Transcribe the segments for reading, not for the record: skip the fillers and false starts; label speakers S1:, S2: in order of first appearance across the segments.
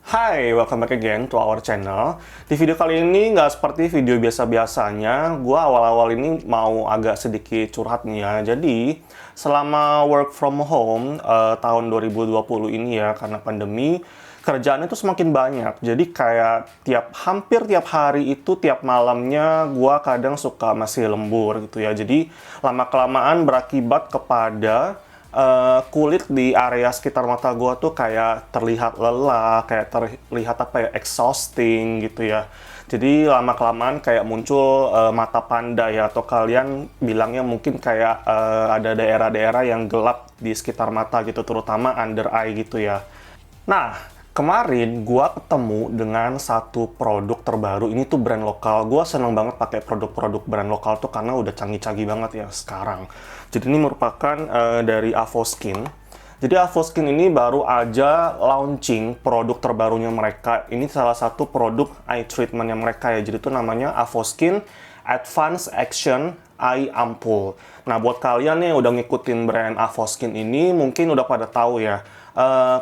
S1: Hai, welcome back again to our channel. Di video kali ini nggak seperti video biasa-biasanya, gue awal-awal ini mau agak sedikit curhat nih ya. Jadi, selama work from home tahun 2020 ini ya, karena pandemi, kerjaannya tuh semakin banyak. Jadi kayak hampir tiap hari itu, tiap malamnya gue kadang suka masih lembur gitu ya. Jadi, lama-kelamaan berakibat kepada kulit di area sekitar mata gue tuh kayak terlihat lelah, kayak terlihat exhausting gitu ya. Jadi lama-kelamaan kayak muncul mata panda ya, atau kalian bilangnya mungkin kayak ada daerah-daerah yang gelap di sekitar mata gitu, terutama under eye gitu ya. Nah, kemarin gua ketemu dengan satu produk terbaru. Ini tuh brand lokal. Gua seneng banget pakai produk-produk brand lokal tuh karena udah canggih-canggih banget ya sekarang. Jadi ini merupakan dari Avoskin. Jadi Avoskin ini baru aja launching produk terbarunya mereka. Ini salah satu produk eye treatmentnya mereka ya. Jadi itu namanya Avoskin Advanced Action Eye Ampoule. Nah, buat kalian yang udah ngikutin brand Avoskin ini, mungkin udah pada tahu ya.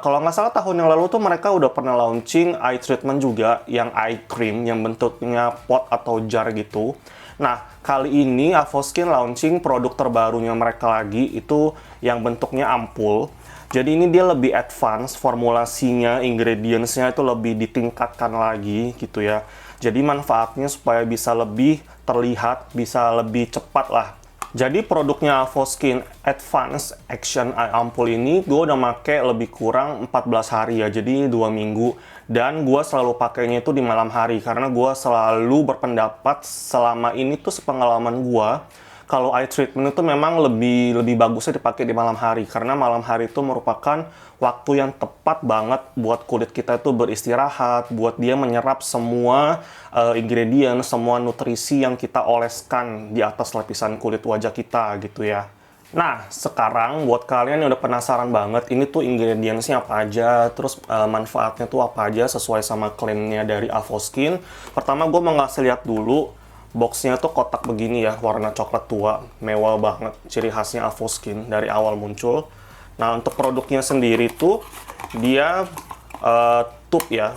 S1: Kalau nggak salah tahun yang lalu tuh mereka udah pernah launching eye treatment juga, yang eye cream, yang bentuknya pot atau jar gitu. Nah, kali ini Avoskin launching produk terbarunya mereka lagi, itu yang bentuknya ampul. Jadi ini dia lebih advance, formulasinya, ingredients-nya itu lebih ditingkatkan lagi gitu ya. Jadi manfaatnya supaya bisa lebih terlihat, bisa lebih cepat lah. Jadi produknya Avoskin Advanced Action Eye Ampoule ini gue udah make lebih kurang 14 hari ya, jadi 2 minggu. Dan gue selalu pakainya itu di malam hari, karena gue selalu berpendapat selama ini tuh sepengalaman gue, kalau eye treatment itu memang lebih bagusnya dipakai di malam hari, karena malam hari itu merupakan waktu yang tepat banget buat kulit kita itu beristirahat, buat dia menyerap semua ingredient, semua nutrisi yang kita oleskan di atas lapisan kulit wajah kita gitu ya. Nah, sekarang buat kalian yang udah penasaran banget, ini tuh ingredientsnya apa aja, terus manfaatnya tuh apa aja sesuai sama klaimnya dari Avoskin. Pertama, gue mau ngasih lihat dulu. Boxnya tuh kotak begini ya, warna coklat tua, mewah banget, ciri khasnya Avoskin dari awal muncul. Nah, untuk produknya sendiri tuh, dia tube ya,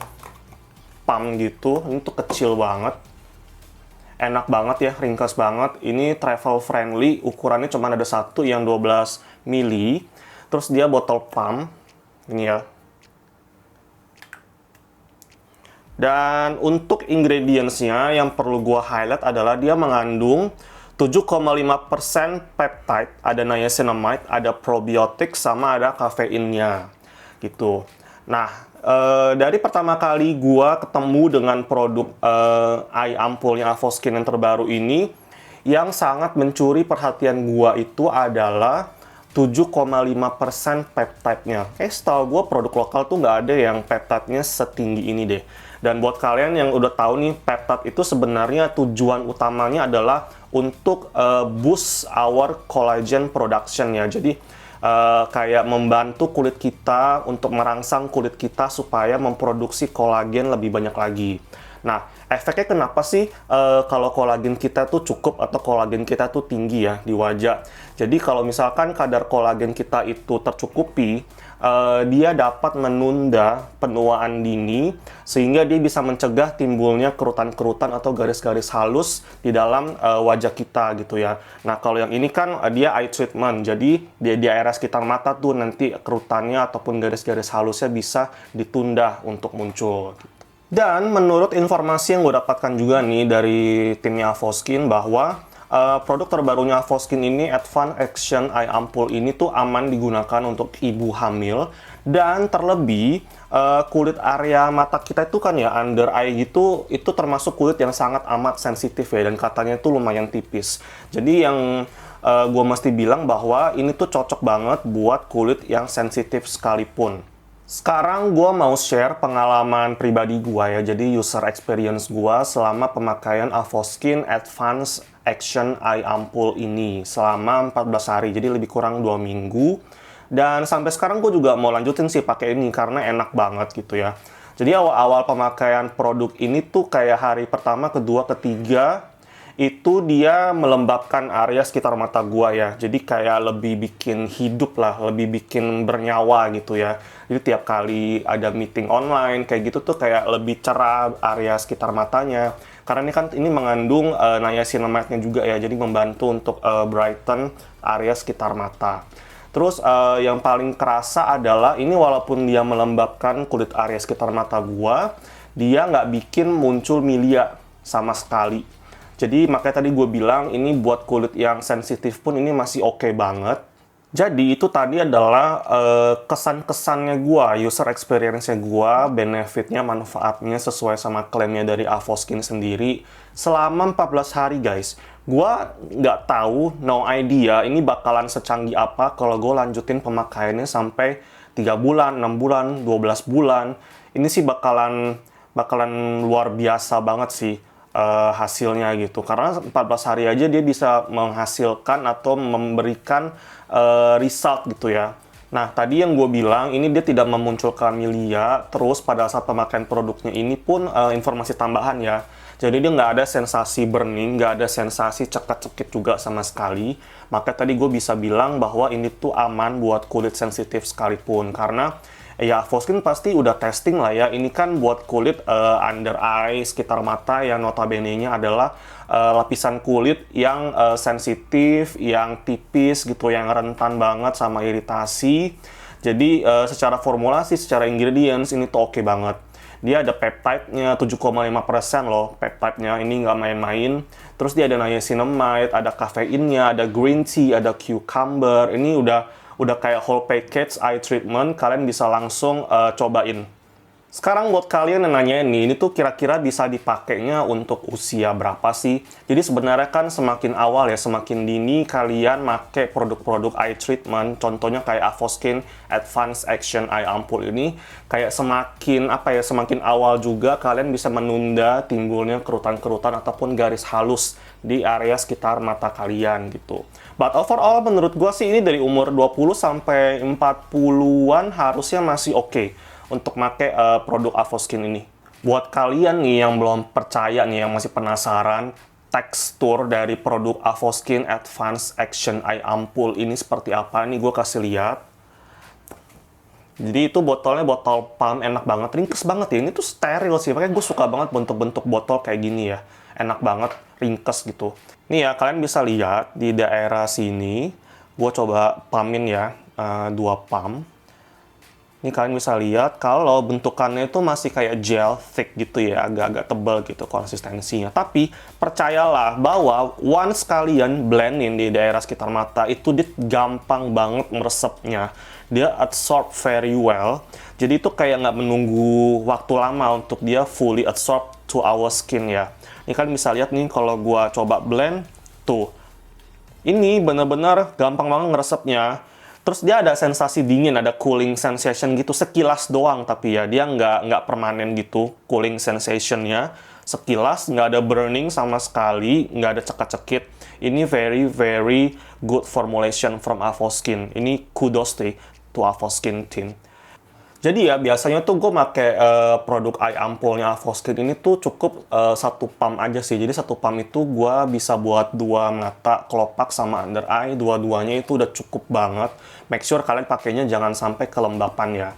S1: pump gitu, ini tuh kecil banget. Enak banget ya, ringkas banget. Ini travel friendly, ukurannya cuma ada satu yang 12 mili. Terus dia botol pump, ini ya. Dan untuk ingredients-nya yang perlu gua highlight adalah dia mengandung 7,5% peptide, ada niacinamide, ada probiotik, sama ada kafeinnya gitu. Nah, dari pertama kali gua ketemu dengan produk eye ampoule-nya Avoskin yang terbaru ini, yang sangat mencuri perhatian gua itu adalah 7,5% peptide-nya. Setahu gue produk lokal tuh nggak ada yang peptide-nya setinggi ini deh. Dan buat kalian yang udah tahu nih, peptide itu sebenarnya tujuan utamanya adalah untuk boost our collagen production ya. Jadi kayak membantu kulit kita untuk merangsang kulit kita supaya memproduksi kolagen lebih banyak lagi. Nah, efeknya kenapa sih kalau kolagen kita tuh cukup atau kolagen kita tuh tinggi ya di wajah? Jadi kalau misalkan kadar kolagen kita itu tercukupi, dia dapat menunda penuaan dini, sehingga dia bisa mencegah timbulnya kerutan-kerutan atau garis-garis halus di dalam wajah kita gitu ya. Nah, kalau yang ini kan dia eye treatment, jadi di area sekitar mata tuh nanti kerutannya ataupun garis-garis halusnya bisa ditunda untuk muncul. Dan menurut informasi yang gue dapatkan juga nih dari timnya Avoskin, bahwa produk terbarunya Avoskin ini, Advanced Action Eye Ampoule ini tuh aman digunakan untuk ibu hamil. Dan terlebih, kulit area mata kita itu kan ya, under eye gitu, itu termasuk kulit yang sangat amat sensitif ya, dan katanya itu lumayan tipis. Jadi yang gue mesti bilang bahwa ini tuh cocok banget buat kulit yang sensitif sekalipun. Sekarang gue mau share pengalaman pribadi gue ya, jadi user experience gue selama pemakaian Avoskin Advanced Action Eye Ampoule ini selama 14 hari, jadi lebih kurang 2 minggu. Dan sampai sekarang gue juga mau lanjutin sih pakai ini karena enak banget gitu ya. Jadi awal-awal pemakaian produk ini tuh kayak hari pertama, kedua, ketiga, itu dia melembabkan area sekitar mata gua ya. Jadi kayak lebih bikin hidup lah, lebih bikin bernyawa gitu ya. Jadi tiap kali ada meeting online kayak gitu tuh kayak lebih cerah area sekitar matanya. Karena ini mengandung niacinamide-nya juga ya, jadi membantu untuk brighten area sekitar mata. Terus yang paling kerasa adalah ini walaupun dia melembabkan kulit area sekitar mata gua, dia nggak bikin muncul milia sama sekali. Jadi makanya tadi gue bilang ini buat kulit yang sensitif pun ini masih oke banget. Jadi itu tadi adalah kesan-kesannya gua, user experience-nya gua, benefitnya, manfaatnya sesuai sama klaimnya dari Avoskin sendiri selama 14 hari guys. Gua nggak tahu, no idea, ini bakalan secanggih apa kalau gue lanjutin pemakaiannya sampai 3 bulan, 6 bulan, 12 bulan. Ini sih bakalan luar biasa banget sih hasilnya gitu. Karena 14 hari aja dia bisa menghasilkan atau memberikan result gitu ya. Nah, tadi yang gue bilang, ini dia tidak memunculkan milia, terus pada saat pemakaian produknya ini pun informasi tambahan ya. Jadi dia nggak ada sensasi burning, nggak ada sensasi cekit-cekit juga sama sekali. Maka tadi gue bisa bilang bahwa ini tuh aman buat kulit sensitif sekalipun. Karena ya Avoskin pasti udah testing lah ya. Ini kan buat kulit under eye, sekitar mata yang notabene-nya adalah lapisan kulit yang sensitif, yang tipis gitu, yang rentan banget sama iritasi. Jadi secara formulasi, secara ingredients ini tuh oke banget. Dia ada peptide-nya 7,5% loh, peptide-nya ini nggak main-main. Terus dia ada niacinamide, ada kafeinnya, ada green tea, ada cucumber. Ini udah kayak whole package eye treatment, kalian bisa langsung cobain. Sekarang buat kalian yang nanya ini tuh kira-kira bisa dipakainya untuk usia berapa sih? Jadi sebenarnya kan semakin awal ya, semakin dini kalian make produk-produk eye treatment, contohnya kayak Avoskin Advanced Action Eye Ampoule ini, kayak semakin awal juga kalian bisa menunda timbulnya kerutan-kerutan ataupun garis halus di area sekitar mata kalian gitu. But overall menurut gua sih ini dari umur 20 sampai 40-an harusnya masih oke untuk pakai produk Avoskin ini. Buat kalian nih yang belum percaya nih, yang masih penasaran tekstur dari produk Avoskin Advanced Action Eye Ampoule ini seperti apa, nih gue kasih lihat. Jadi itu botolnya botol pump, enak banget, ringkes banget ya. Ini tuh steril sih, makanya gue suka banget bentuk-bentuk botol kayak gini ya. Enak banget, ringkes gitu. Nih ya, kalian bisa lihat di daerah sini, gue coba pumpin ya, 2 pump. Ini kalian bisa lihat kalau bentukannya itu masih kayak gel thick gitu ya, agak-agak tebal gitu konsistensinya. Tapi percayalah bahwa once kalian blendin di daerah sekitar mata itu dia gampang banget meresapnya. Dia absorb very well. Jadi itu kayak nggak menunggu waktu lama untuk dia fully absorb to our skin ya. Ini kalian bisa lihat nih kalau gua coba blend tuh. Ini bener-bener gampang banget ngeresapnya. Terus dia ada sensasi dingin, ada cooling sensation gitu, sekilas doang, tapi ya dia nggak permanen gitu cooling sensationnya. Sekilas, nggak ada burning sama sekali, nggak ada cekit-cekit. Ini very good formulation from Avoskin. Ini kudos to Avoskin team. Jadi ya biasanya tuh gue pakai produk eye ampoule-nya Avoskin ini tuh cukup 1 pump aja sih. Jadi 1 pump itu gue bisa buat 2 mata, kelopak sama under eye. Dua-duanya itu udah cukup banget. Make sure kalian pakainya jangan sampai kelembapan ya.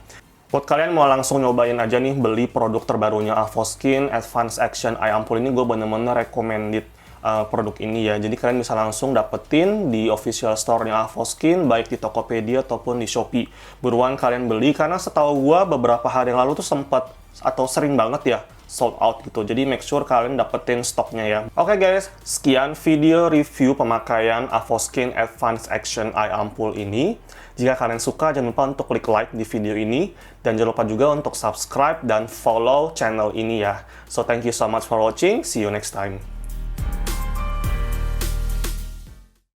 S1: Buat kalian mau langsung nyobain aja nih beli produk terbarunya Avoskin Advanced Action Eye Ampoule ini, gue bener-bener recommended produk ini ya. Jadi kalian bisa langsung dapetin di official store-nya Avoskin, baik di Tokopedia ataupun di Shopee. Buruan kalian beli, karena setahu gua beberapa hari yang lalu tuh sempat atau sering banget ya sold out gitu. Jadi make sure kalian dapetin stoknya ya. Oke guys, sekian video review pemakaian Avoskin Advanced Action Eye Ampoule ini. Jika kalian suka, jangan lupa untuk klik like di video ini. Dan jangan lupa juga untuk subscribe dan follow channel ini ya. So thank you so much for watching. See you next time.